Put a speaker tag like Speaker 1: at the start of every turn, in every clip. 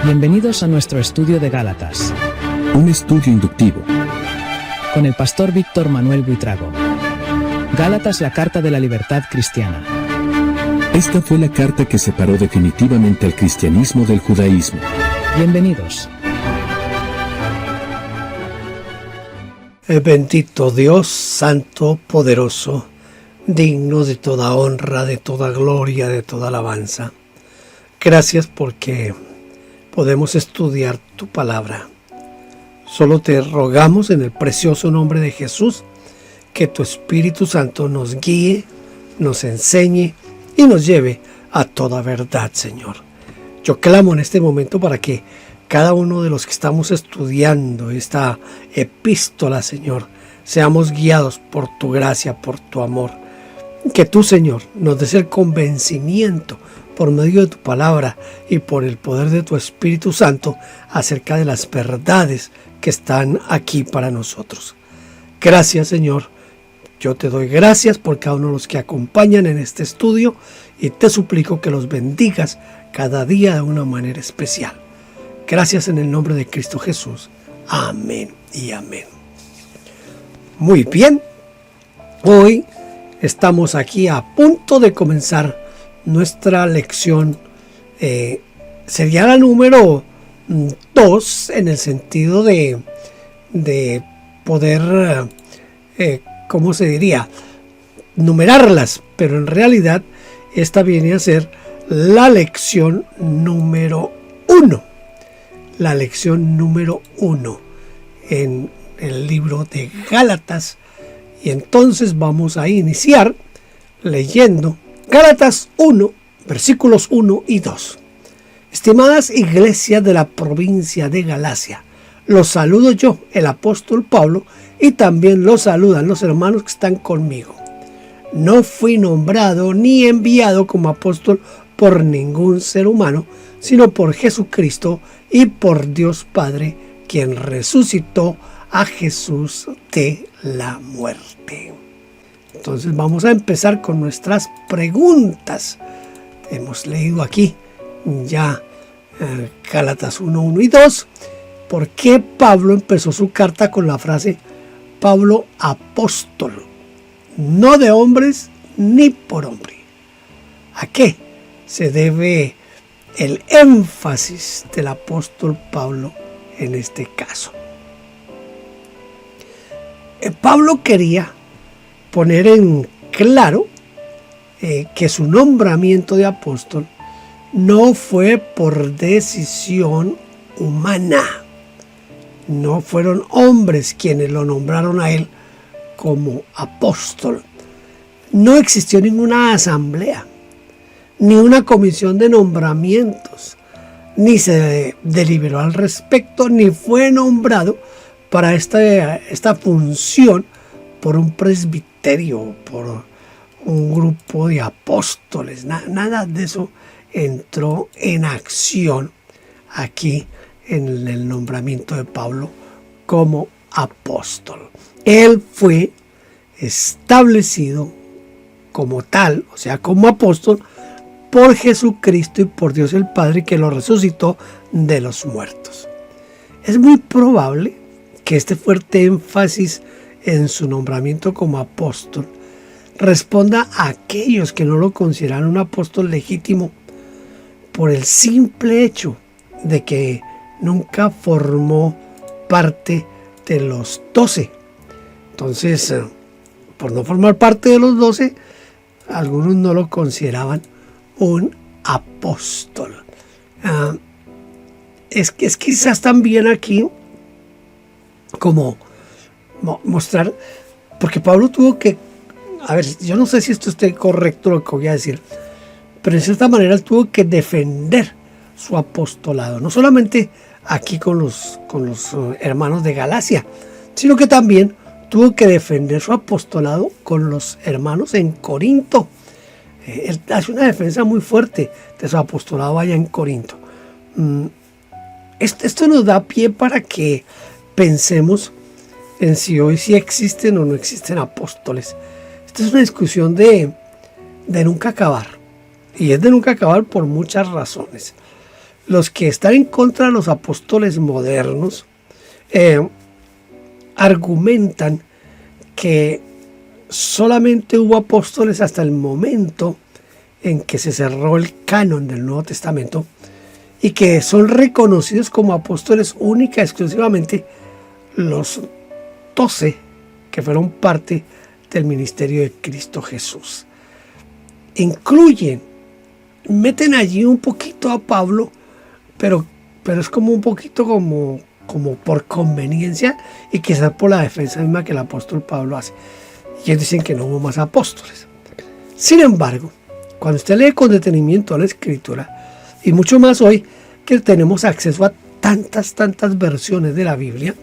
Speaker 1: Bienvenidos a nuestro estudio de Gálatas,
Speaker 2: un estudio inductivo,
Speaker 1: con el pastor Víctor Manuel Buitrago. Gálatas, la carta de la libertad cristiana.
Speaker 2: Esta fue la carta que separó definitivamente al cristianismo del judaísmo.
Speaker 1: Bienvenidos.
Speaker 3: Bendito Dios, santo, poderoso, digno de toda honra, de toda gloria, de toda alabanza. Gracias porque podemos estudiar tu palabra. Solo te rogamos en el precioso nombre de Jesús que tu Espíritu Santo nos guíe, nos enseñe y nos lleve a toda verdad, Señor. Yo clamo en este momento para que cada uno de los que estamos estudiando esta epístola, Señor, seamos guiados por tu gracia, por tu amor. Que tú, Señor, nos des el convencimiento por medio de tu palabra y por el poder de tu Espíritu Santo acerca de las verdades que están aquí para nosotros. Gracias, Señor. Yo te doy gracias por cada uno de los que acompañan en este estudio y te suplico que los bendigas cada día de una manera especial. Gracias en el nombre de Cristo Jesús. Amén y amén. Muy bien. Hoy estamos aquí a punto de comenzar nuestra lección. Sería la número 2 en el sentido de poder, ¿cómo se diría? Numerarlas, pero en realidad esta viene a ser la lección número 1. La lección número 1 en el libro de Gálatas. Y entonces vamos a iniciar leyendo Gálatas 1, versículos 1 y 2. Estimadas iglesias de la provincia de Galacia, los saludo yo, el apóstol Pablo, y también los saludan los hermanos que están conmigo. No fui nombrado ni enviado como apóstol por ningún ser humano, sino por Jesucristo y por Dios Padre, quien resucitó a Jesús de la muerte. Entonces vamos a empezar con nuestras preguntas. Hemos leído aquí ya Gálatas 1, 1 y 2. ¿Por qué Pablo empezó su carta con la frase Pablo apóstol? No de hombres ni por hombre. ¿A qué se debe el énfasis del apóstol Pablo en este caso? Pablo quería poner en claro que su nombramiento de apóstol no fue por decisión humana. No fueron hombres quienes lo nombraron a él como apóstol. No existió ninguna asamblea, ni una comisión de nombramientos, ni se deliberó al respecto, ni fue nombrado para esta función por un presbiterio, por un grupo de apóstoles. Nada de eso entró en acción aquí en el nombramiento de Pablo como apóstol. Él fue establecido como tal, o sea, como apóstol, por Jesucristo y por Dios el Padre, que lo resucitó de los muertos. Es muy probable que este fuerte énfasis en su nombramiento como apóstol responda a aquellos que no lo consideran un apóstol legítimo por el simple hecho de que nunca formó parte de los 12. Entonces, por no formar parte de los 12, algunos no lo consideraban un apóstol. Es quizás también aquí como mostrar, porque Pablo tuvo que, a ver, yo no sé si esto esté correcto lo que voy a decir, pero en cierta manera tuvo que defender su apostolado, no solamente aquí con los hermanos de Galacia, sino que también tuvo que defender su apostolado con los hermanos en Corinto. Él hace una defensa muy fuerte de su apostolado allá en Corinto. Esto nos da pie para que pensemos en si hoy sí existen o no existen apóstoles. Esta es una discusión de nunca acabar. Y es de nunca acabar por muchas razones. los que están en contra de los apóstoles modernos argumentan que solamente hubo apóstoles hasta el momento en que se cerró el canon del Nuevo Testamento y que son reconocidos como apóstoles única y exclusivamente los 12 que fueron parte del ministerio de Cristo Jesús. Meten allí un poquito a Pablo, pero es como un poquito como por conveniencia y quizás por la defensa misma que el apóstol Pablo hace. Y ellos dicen que no hubo más apóstoles. Sin embargo, cuando usted lee con detenimiento la Escritura, y mucho más hoy que tenemos acceso a tantas versiones de la Biblia,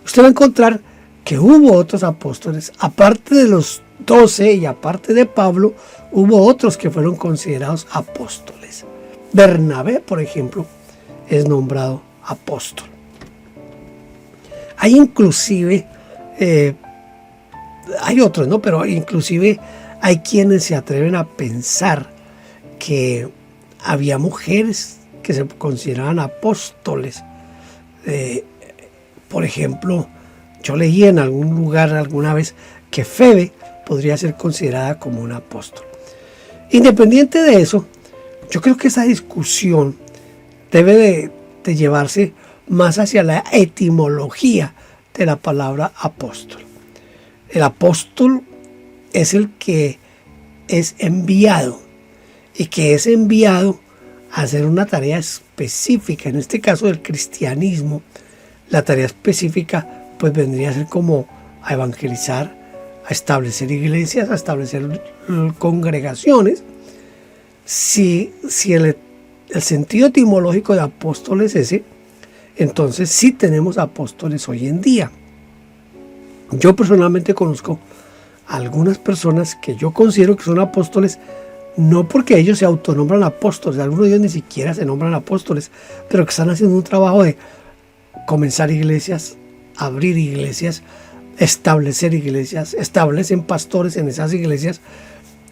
Speaker 3: usted va a encontrar que hubo otros apóstoles, aparte de los 12 y aparte de Pablo, hubo otros que fueron considerados apóstoles. Bernabé, por ejemplo, es nombrado apóstol. Hay inclusive, hay otros, ¿no? Pero inclusive hay quienes se atreven a pensar que había mujeres que se consideraban apóstoles. Por ejemplo, yo leí en algún lugar alguna vez que Febe podría ser considerada como un apóstol. Independiente de eso, yo creo que esa discusión debe de llevarse más hacia la etimología de la palabra apóstol. El apóstol es el que es enviado y que es enviado a hacer una tarea específica. En este caso del cristianismo, la tarea específica pues vendría a ser como a evangelizar, a establecer iglesias, a establecer congregaciones. Si el sentido etimológico de apóstol es ese, entonces sí tenemos apóstoles hoy en día. Yo personalmente conozco algunas personas que yo considero que son apóstoles, no porque ellos se autonombran apóstoles, algunos de ellos ni siquiera se nombran apóstoles, pero que están haciendo un trabajo de comenzar iglesias, abrir iglesias, establecer iglesias, establecen pastores en esas iglesias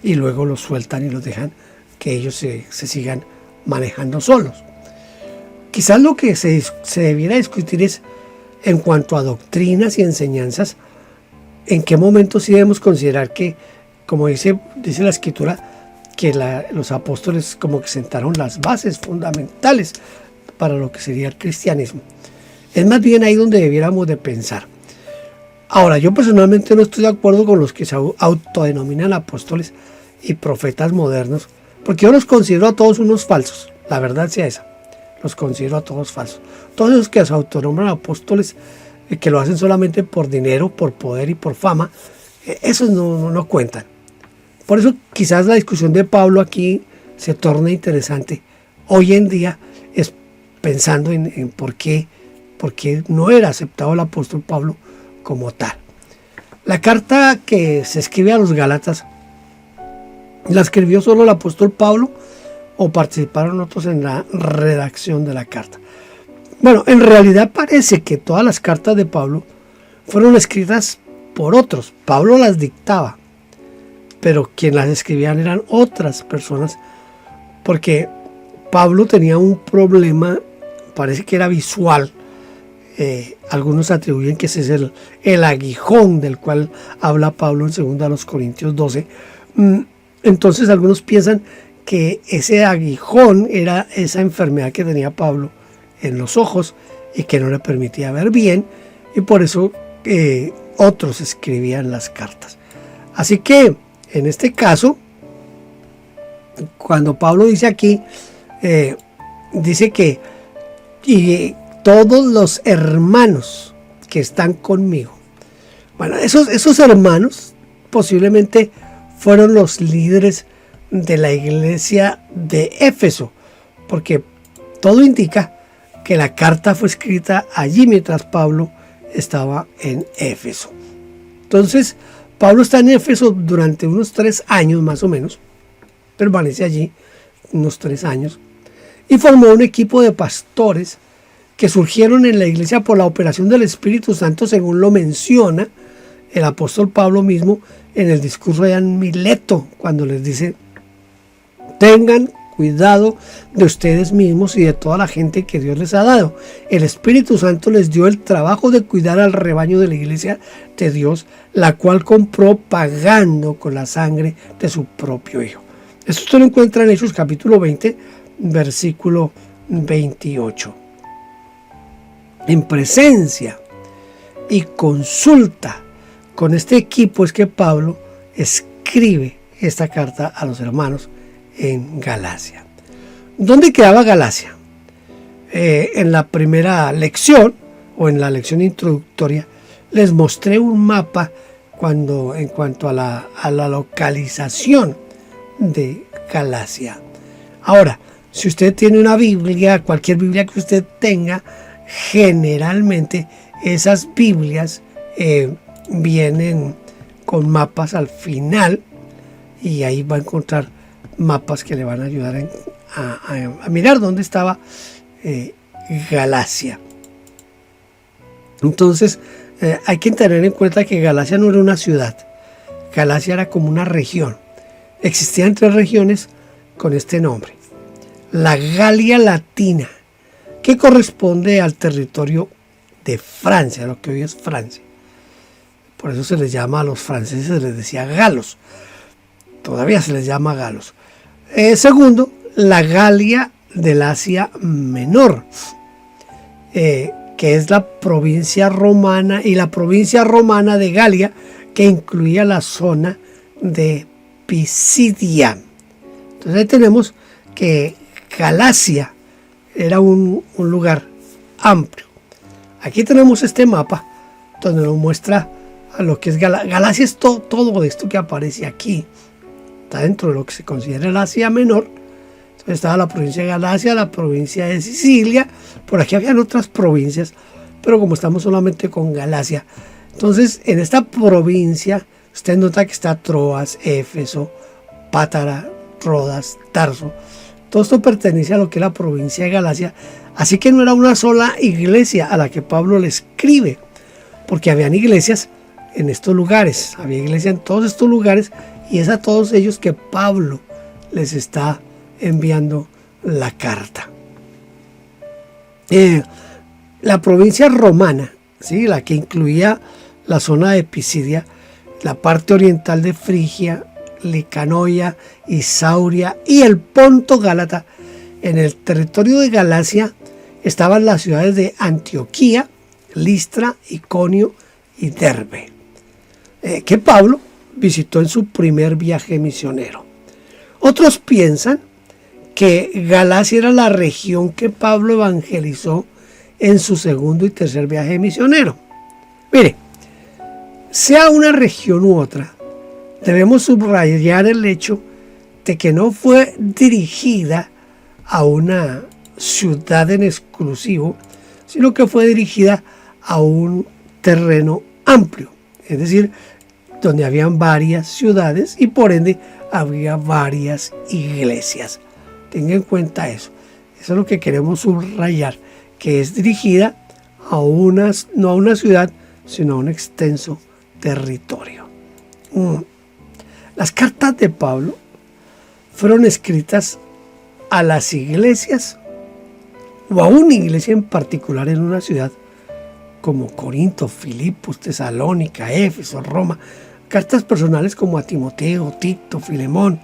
Speaker 3: y luego los sueltan y los dejan que ellos se sigan manejando solos. Quizás lo que se debiera discutir es en cuanto a doctrinas y enseñanzas, en qué momento sí debemos considerar que, como dice la Escritura, que los apóstoles como que sentaron las bases fundamentales para lo que sería el cristianismo. Es más bien ahí donde debiéramos de pensar. Ahora, yo personalmente no estoy de acuerdo con los que se autodenominan apóstoles y profetas modernos, porque yo los considero a todos unos falsos, la verdad sea esa, los considero a todos falsos. Todos los que se autonombran apóstoles, que lo hacen solamente por dinero, por poder y por fama, esos no cuentan. Por eso quizás la discusión de Pablo aquí se torna interesante. Hoy en día es pensando en por qué no era aceptado el apóstol Pablo como tal. La carta que se escribe a los Gálatas, ¿la escribió solo el apóstol Pablo o participaron otros en la redacción de la carta? Bueno, en realidad parece que todas las cartas de Pablo fueron escritas por otros. Pablo las dictaba, pero quien las escribían eran otras personas, porque Pablo tenía un problema, parece que era visual. Algunos atribuyen que ese es el aguijón del cual habla Pablo en 2 Corintios 12. Entonces algunos piensan que ese aguijón era esa enfermedad que tenía Pablo en los ojos y que no le permitía ver bien, y por eso otros escribían las cartas. Así que en este caso, cuando Pablo dice aquí, dice que y todos los hermanos que están conmigo. Bueno, esos hermanos posiblemente fueron los líderes de la iglesia de Éfeso, porque todo indica que la carta fue escrita allí mientras Pablo estaba en Éfeso. Entonces, Pablo está en Éfeso durante unos 3 años más o menos, permanece allí unos 3 años, y formó un equipo de pastores que surgieron en la iglesia por la operación del Espíritu Santo, según lo menciona el apóstol Pablo mismo en el discurso de Mileto, cuando les dice: tengan cuidado de ustedes mismos y de toda la gente que Dios les ha dado. El Espíritu Santo les dio el trabajo de cuidar al rebaño de la iglesia de Dios, la cual compró pagando con la sangre de su propio Hijo. Esto usted lo encuentra en Hechos capítulo 20, versículo 28. En presencia y consulta con este equipo es que Pablo escribe esta carta a los hermanos en Galacia. ¿Dónde quedaba Galacia? En la primera lección o en la lección introductoria les mostré un mapa en cuanto a la localización de Galacia. Ahora, si usted tiene una Biblia, cualquier Biblia que usted tenga, generalmente esas Biblias vienen con mapas al final y ahí va a encontrar mapas que le van a ayudar a mirar dónde estaba Galacia. Entonces hay que tener en cuenta que Galacia no era una ciudad, Galacia era como una región. Existían 3 regiones con este nombre. La Galia Latina, que corresponde al territorio de Francia, lo que hoy es Francia. Por eso se les llama a los franceses, se les decía galos. Todavía se les llama galos. Segundo, la Galia del Asia Menor, que es la provincia romana, y la provincia romana de Galia, que incluía la zona de Pisidia. Entonces ahí tenemos que Galacia era un lugar amplio. Aquí tenemos este mapa donde nos muestra a lo que es Galacia. Galacia es todo esto que aparece aquí. Está dentro de lo que se considera el Asia Menor. Entonces estaba la provincia de Galacia, la provincia de Sicilia. Por aquí habían otras provincias, pero como estamos solamente con Galacia. Entonces en esta provincia usted nota que está Troas, Éfeso, Pátara, Rodas, Tarso. Todo esto pertenece a lo que es la provincia de Galacia. Así que no era una sola iglesia a la que Pablo le escribe, porque habían iglesias en estos lugares, había iglesia en todos estos lugares, y es a todos ellos que Pablo les está enviando la carta. La provincia romana, ¿sí? La que incluía la zona de Pisidia, la parte oriental de Frigia, Licanoia, Isauria y el Ponto Gálata. En el territorio de Galacia estaban las ciudades de Antioquía, Listra, Iconio y Derbe, que Pablo visitó en su primer viaje misionero. Otros piensan que Galacia era la región que Pablo evangelizó en su segundo y tercer viaje misionero. Mire, sea una región u otra, debemos subrayar el hecho de que no fue dirigida a una ciudad en exclusivo, sino que fue dirigida a un terreno amplio, es decir, donde habían varias ciudades y por ende había varias iglesias. Tenga en cuenta eso. Eso es lo que queremos subrayar, que es dirigida no a una ciudad, sino a un extenso territorio. Las cartas de Pablo fueron escritas a las iglesias o a una iglesia en particular en una ciudad como Corinto, Filipos, Tesalónica, Éfeso, Roma. Cartas personales como a Timoteo, Tito, Filemón,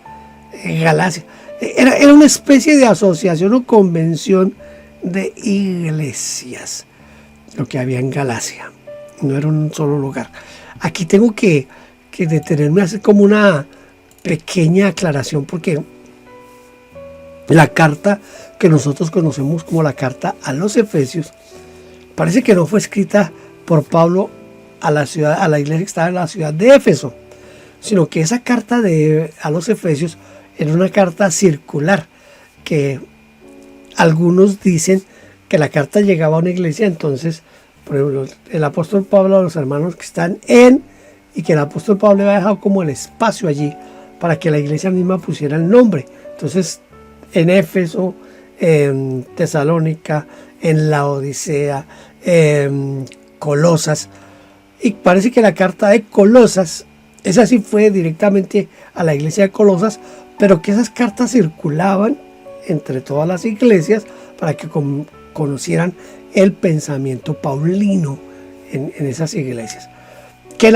Speaker 3: Galacia. Era una especie de asociación o convención de iglesias lo que había en Galacia. No era un solo lugar. Aquí tengo que detenerme a hacer como una pequeña aclaración, porque la carta que nosotros conocemos como la carta a los Efesios parece que no fue escrita por Pablo a la iglesia que estaba en la ciudad de Éfeso, sino que esa carta a los Efesios era una carta circular, que algunos dicen que la carta llegaba a una iglesia. Entonces, por ejemplo, el apóstol Pablo a los hermanos que están y que el apóstol Pablo había dejado como el espacio allí para que la iglesia misma pusiera el nombre. Entonces, en Éfeso, en Tesalónica, en Laodicea, en Colosas, y parece que la carta de Colosas, esa sí fue directamente a la iglesia de Colosas, pero que esas cartas circulaban entre todas las iglesias para que conocieran el pensamiento paulino en esas iglesias. Que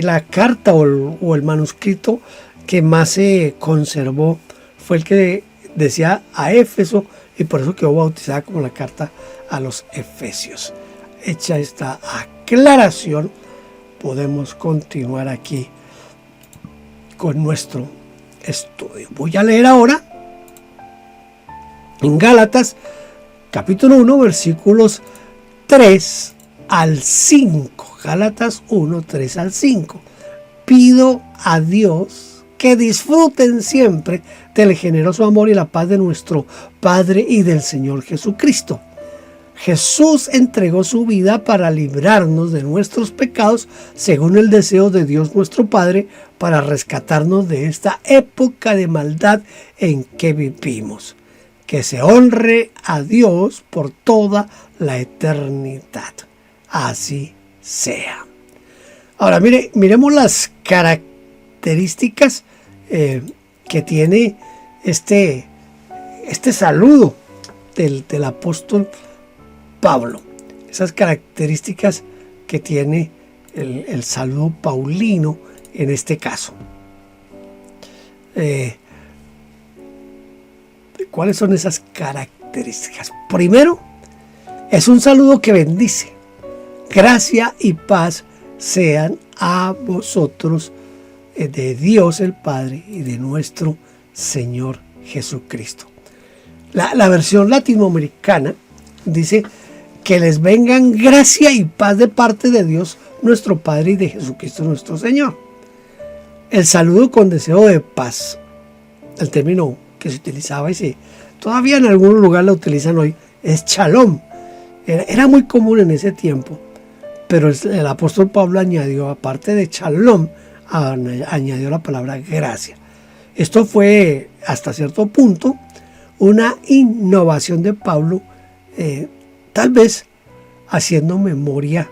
Speaker 3: la carta o el manuscrito que más se conservó fue el que decía a Éfeso, y por eso quedó bautizada como la carta a los Efesios. Hecha esta aclaración, podemos continuar aquí con nuestro estudio. Voy a leer ahora en Gálatas capítulo 1 versículos 3 al 5. Gálatas 1, 3 al 5. Pido a Dios que disfruten siempre del generoso amor y la paz de nuestro Padre y del Señor Jesucristo. Jesús entregó su vida para librarnos de nuestros pecados según el deseo de Dios nuestro Padre, para rescatarnos de esta época de maldad en que vivimos. Que se honre a Dios por toda la eternidad. Así sea. Ahora miremos las características que tiene este saludo del apóstol Pablo. Esas características que tiene el saludo paulino en este caso. ¿Cuáles son esas características? Primero, es un saludo que bendice. Gracia y paz sean a vosotros de Dios el Padre y de nuestro Señor Jesucristo. La versión latinoamericana dice que les vengan gracia y paz de parte de Dios nuestro Padre y de Jesucristo nuestro Señor. El saludo con deseo de paz, el término que se utilizaba y todavía en algún lugar lo utilizan hoy, es shalom. Era muy común en ese tiempo, pero el apóstol Pablo añadió, aparte de shalom, añadió la palabra gracia. Esto fue hasta cierto punto una innovación de Pablo, tal vez haciendo memoria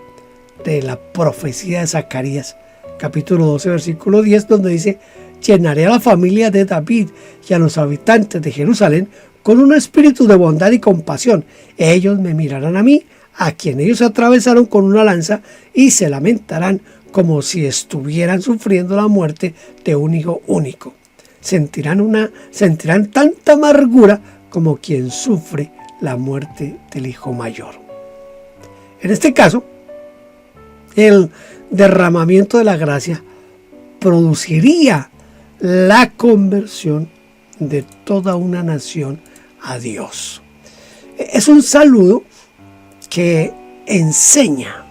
Speaker 3: de la profecía de Zacarías, capítulo 12, versículo 10, donde dice: llenaré a la familia de David y a los habitantes de Jerusalén con un espíritu de bondad y compasión. Ellos me mirarán a mí, a quien ellos atravesaron con una lanza, y se lamentarán como si estuvieran sufriendo la muerte de un hijo único. Sentirán tanta amargura como quien sufre la muerte del hijo mayor. En este caso, el derramamiento de la gracia produciría la conversión de toda una nación a Dios. Es un saludo que enseña.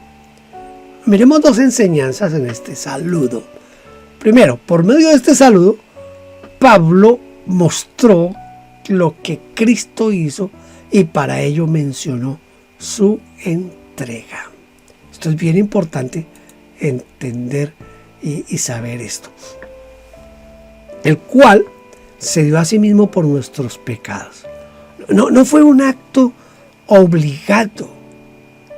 Speaker 3: Miremos dos enseñanzas en este saludo. Primero, por medio de este saludo, Pablo mostró lo que Cristo hizo y para ello mencionó su entrega. Esto es bien importante entender y saber esto. El cual se dio a sí mismo por nuestros pecados. No fue un acto obligado,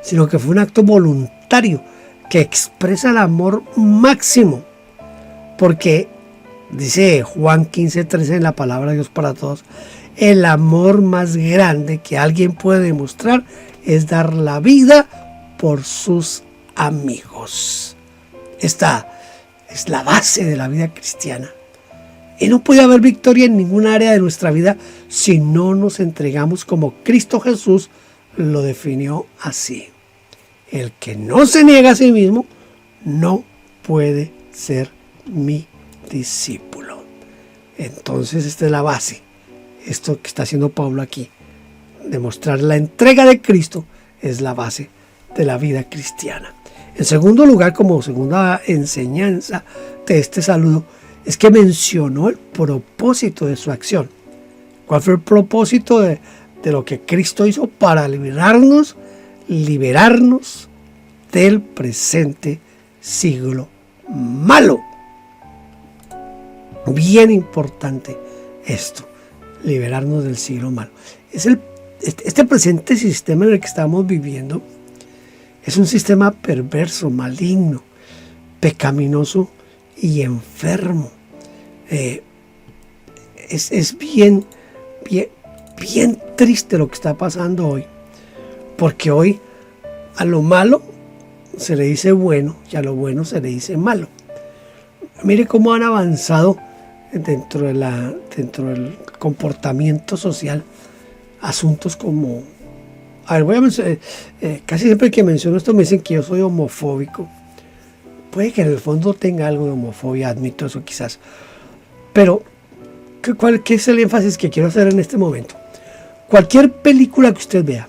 Speaker 3: sino que fue un acto voluntario que expresa el amor máximo. Porque dice Juan 15:13 en la palabra de Dios para todos: el amor más grande que alguien puede demostrar es dar la vida por sus amigos. Esta es la base de la vida cristiana. Y no puede haber victoria en ninguna área de nuestra vida si no nos entregamos como Cristo Jesús lo definió así: el que no se niega a sí mismo no puede ser mi discípulo. Entonces esta es la base. Esto que está haciendo Pablo aquí, demostrar la entrega de Cristo, es la base de la vida cristiana. En segundo lugar, como segunda enseñanza de este saludo, es que mencionó el propósito de su acción. ¿Cuál fue el propósito de lo que Cristo hizo para liberarnos del presente siglo malo? Bien importante esto, liberarnos del siglo malo. Este presente sistema en el que estamos viviendo es un sistema perverso, maligno, pecaminoso y enfermo. Es bien bien triste lo que está pasando hoy, porque hoy a lo malo se le dice bueno y a lo bueno se le dice malo. Mire cómo han avanzado dentro del comportamiento social asuntos como... A ver, voy a mencionar, casi siempre que menciono esto me dicen que yo soy homofóbico. Puede que en el fondo tenga algo de homofobia, admito eso quizás. Pero, ¿qué es el énfasis que quiero hacer en este momento? Cualquier película que usted vea,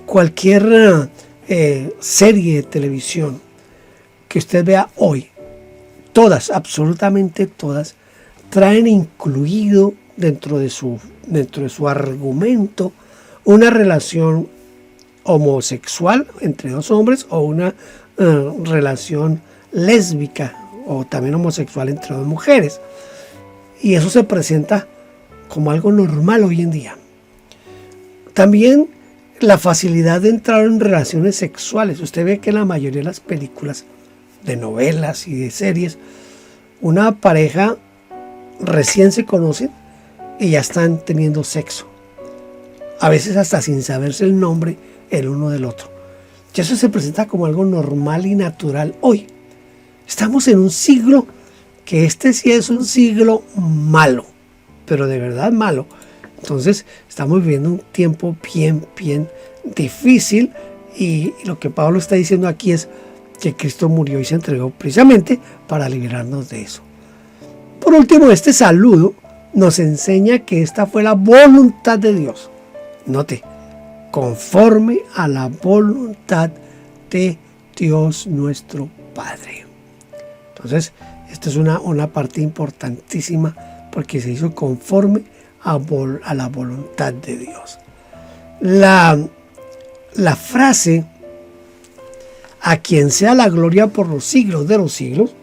Speaker 3: cualquier serie de televisión que usted vea hoy, todas, absolutamente todas, traen incluido dentro de su argumento una relación homosexual entre dos hombres o una relación lésbica o también homosexual entre dos mujeres. Y eso se presenta como algo normal hoy en día. También la facilidad de entrar en relaciones sexuales. Usted ve que en la mayoría de las películas, de novelas y de series, una pareja recién se conocen y ya están teniendo sexo. A veces hasta sin saberse el nombre el uno del otro. Y eso se presenta como algo normal y natural hoy. Estamos en un siglo que este sí es un siglo malo, pero de verdad malo. Entonces estamos viviendo un tiempo bien difícil y lo que Pablo está diciendo aquí es que Cristo murió y se entregó precisamente para liberarnos de eso. Por último, este saludo nos enseña que esta fue la voluntad de Dios. Note, conforme a la voluntad de Dios nuestro Padre. Entonces, esta es una parte importantísima porque se hizo conforme a la voluntad de Dios. La frase, a quien sea la gloria por los siglos de los siglos,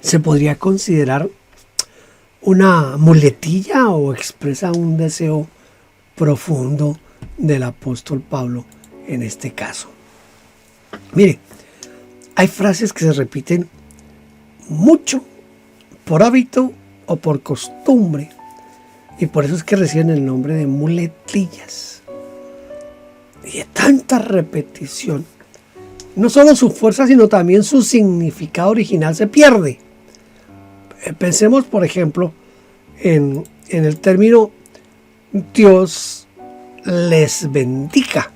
Speaker 3: se podría considerar una muletilla o expresa un deseo profundo del apóstol Pablo en este caso. Mire, hay frases que se repiten mucho por hábito o por costumbre y por eso es que reciben el nombre de muletillas. Y de tanta repetición, no solo su fuerza sino también su significado original se pierde. Pensemos, por ejemplo, en el término Dios les bendiga.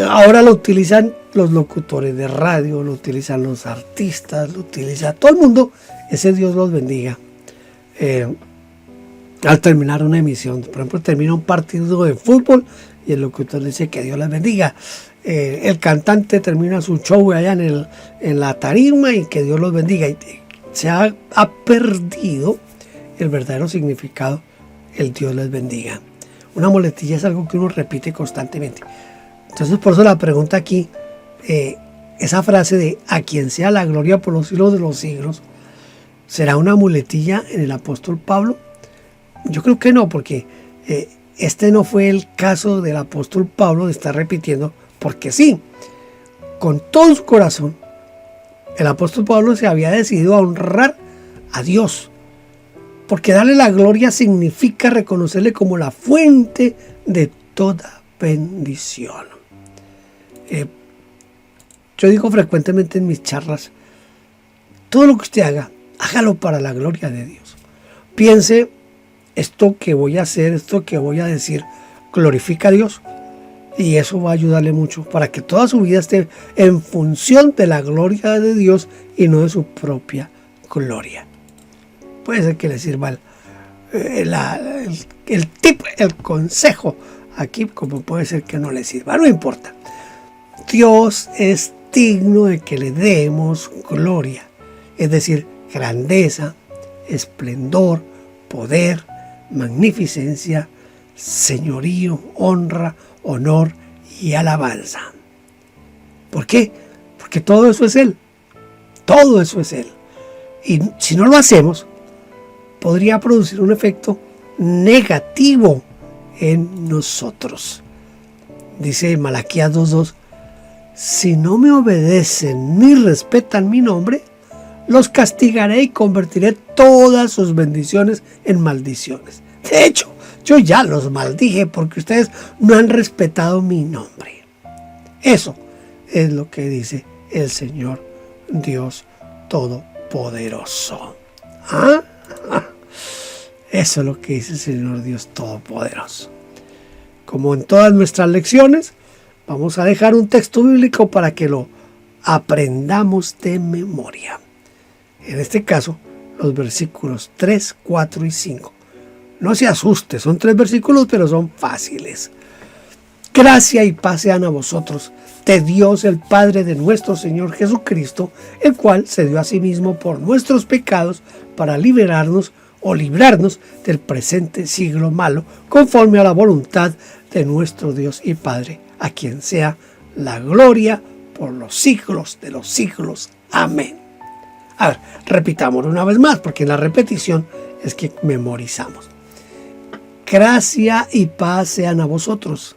Speaker 3: Ahora lo utilizan los locutores de radio, lo utilizan los artistas, lo utiliza todo el mundo, ese Dios los bendiga. Al terminar una emisión, por ejemplo, termina un partido de fútbol y el locutor dice que Dios les bendiga. El cantante termina su show allá en la tarima y que Dios los bendiga. Se ha perdido el verdadero significado, el Dios les bendiga. Una muletilla es algo que uno repite constantemente. Entonces, por eso la pregunta aquí, esa frase de a quien sea la gloria por los siglos de los siglos, ¿será una muletilla en el apóstol Pablo? Yo creo que no, porque este no fue el caso del apóstol Pablo de estar repitiendo, porque sí, con todo su corazón, el apóstol Pablo se había decidido a honrar a Dios, porque darle la gloria significa reconocerle como la fuente de toda bendición. Yo digo frecuentemente en mis charlas, todo lo que usted haga, hágalo para la gloria de Dios. Piense, esto que voy a hacer, esto que voy a decir, glorifica a Dios. Y eso va a ayudarle mucho para que toda su vida esté en función de la gloria de Dios y no de su propia gloria. Puede ser que le sirva el tip, el consejo aquí, como puede ser que no le sirva, no importa. Dios es digno de que le demos gloria, es decir, grandeza, esplendor, poder, magnificencia, señorío, honra, honor y alabanza. ¿Por qué? Porque todo eso es Él. Todo eso es Él. Y si no lo hacemos, podría producir un efecto negativo en nosotros. Dice Malaquías 2:2, si no me obedecen ni respetan mi nombre, los castigaré y convertiré todas sus bendiciones en maldiciones. De hecho, yo ya los maldije porque ustedes no han respetado mi nombre. Eso es lo que dice el Señor Dios Todopoderoso. ¿Ah? Eso es lo que dice el Señor Dios Todopoderoso. Como en todas nuestras lecciones, vamos a dejar un texto bíblico para que lo aprendamos de memoria. En este caso, los versículos 3, 4 y 5. No se asuste, son 3 versículos, pero son fáciles. Gracia y paz sean a vosotros, de Dios el Padre de nuestro Señor Jesucristo, el cual se dio a sí mismo por nuestros pecados para liberarnos o librarnos del presente siglo malo, conforme a la voluntad de nuestro Dios y Padre, a quien sea la gloria por los siglos de los siglos. Amén. A ver, repitámoslo una vez más, porque en la repetición es que memorizamos. Gracia y paz sean a vosotros,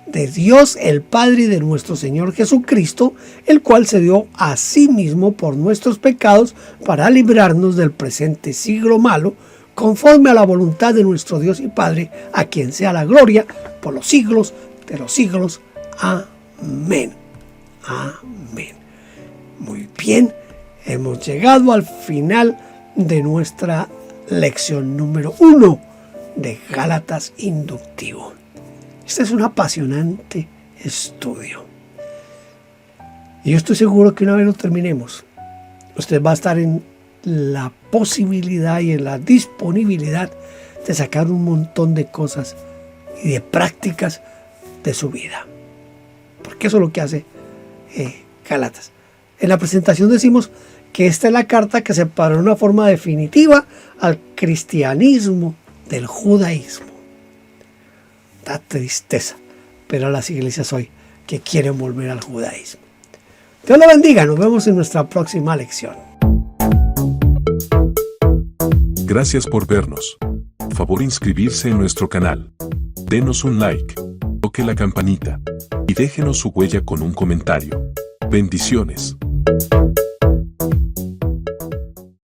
Speaker 3: de Dios el Padre y de nuestro Señor Jesucristo, el cual se dio a sí mismo por nuestros pecados para librarnos del presente siglo malo, conforme a la voluntad de nuestro Dios y Padre, a quien sea la gloria por los siglos de los siglos. Amén. Amén. Muy bien, hemos llegado al final de nuestra lección número 1 de Gálatas inductivo. Este es un apasionante estudio. Y yo estoy seguro que una vez lo terminemos, usted va a estar en la posibilidad y en la disponibilidad de sacar un montón de cosas y de prácticas de su vida. Porque eso es lo que hace Gálatas. En la presentación decimos que esta es la carta que separó de una forma definitiva al cristianismo del judaísmo. Da tristeza, pero a las iglesias hoy que quieren volver al judaísmo. Dios lo bendiga, nos vemos en nuestra próxima lección.
Speaker 2: Gracias por vernos. Favor inscribirse en nuestro canal. Denos un like, toque la campanita y déjenos su huella con un comentario. Bendiciones.